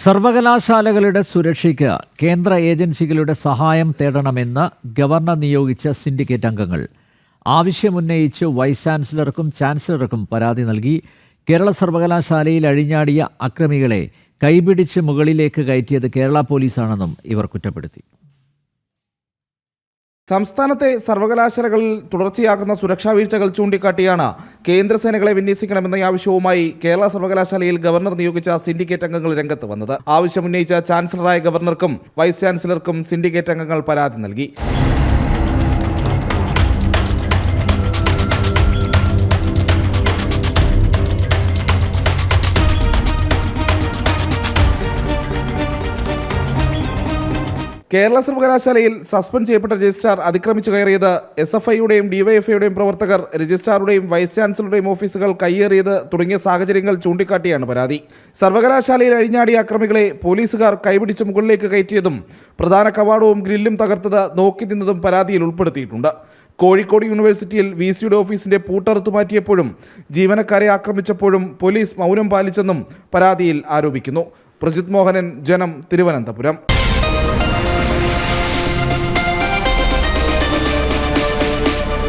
സർവകലാശാലകളുടെ സുരക്ഷയ്ക്ക് കേന്ദ്ര ഏജൻസികളുടെ സഹായം തേടണമെന്ന് ഗവർണർ നിയോഗിച്ച സിൻഡിക്കേറ്റ് അംഗങ്ങൾ ആവശ്യമുന്നയിച്ച് വൈസ് ചാൻസലർക്കും ചാൻസലർക്കും പരാതി നൽകി. കേരള സർവകലാശാലയിൽ അഴിഞ്ഞാടിയ അക്രമികളെ കൈപിടിച്ച് മുകളിലേക്ക് കയറ്റിയത് കേരള പോലീസാണെന്നും ഇവർ കുറ്റപ്പെടുത്തി. സംസ്ഥാനത്തെ സർവകലാശാലകളിൽ തുടർച്ചയാകുന്ന സുരക്ഷാ വീഴ്ചകൾ ചൂണ്ടിക്കാട്ടിയാണ് കേന്ദ്രസേനകളെ വിന്യസിക്കണമെന്ന ആവശ്യവുമായി കേരള സർവകലാശാലയിൽ ഗവർണർ നിയോഗിച്ച സിൻഡിക്കേറ്റ് അംഗങ്ങൾ രംഗത്ത് വന്നത്. ആവശ്യമുന്നയിച്ച ചാൻസലറായ ഗവർണർക്കും വൈസ് ചാൻസലർക്കും സിൻഡിക്കേറ്റ് അംഗങ്ങൾ പരാതി നൽകി. കേരള സർവകലാശാലയിൽ സസ്പെൻഡ് ചെയ്യപ്പെട്ട രജിസ്ട്രാർ അതിക്രമിച്ചു കയറിയത്, SFIയുടെയും DYFIയുടെയും പ്രവർത്തകർ രജിസ്ട്രാറുടെയും വൈസ് ചാൻസലറുടെയും ഓഫീസുകൾ കയ്യേറിയത് തുടങ്ങിയ സാഹചര്യങ്ങൾ ചൂണ്ടിക്കാട്ടിയാണ് പരാതി. സർവകലാശാലയിൽ അഴിഞ്ഞാടിയ അക്രമികളെ പോലീസുകാർ കൈപിടിച്ച് മുകളിലേക്ക് കയറ്റിയതും പ്രധാന കവാടവും ഗ്രില്ലും തകർത്തത് നോക്കി നിന്നതും പരാതിയിൽ ഉൾപ്പെടുത്തിയിട്ടുണ്ട്. കോഴിക്കോട് യൂണിവേഴ്സിറ്റിയിൽ VCയുടെ ഓഫീസിന്റെ പൂട്ടറുത്തു മാറ്റിയപ്പോഴും ജീവനക്കാരെ ആക്രമിച്ചപ്പോഴും പോലീസ് മൗനം പാലിച്ചെന്നും പരാതിയിൽ ആരോപിക്കുന്നു. പ്രജിത് മോഹനൻ, ജനം, തിരുവനന്തപുരം.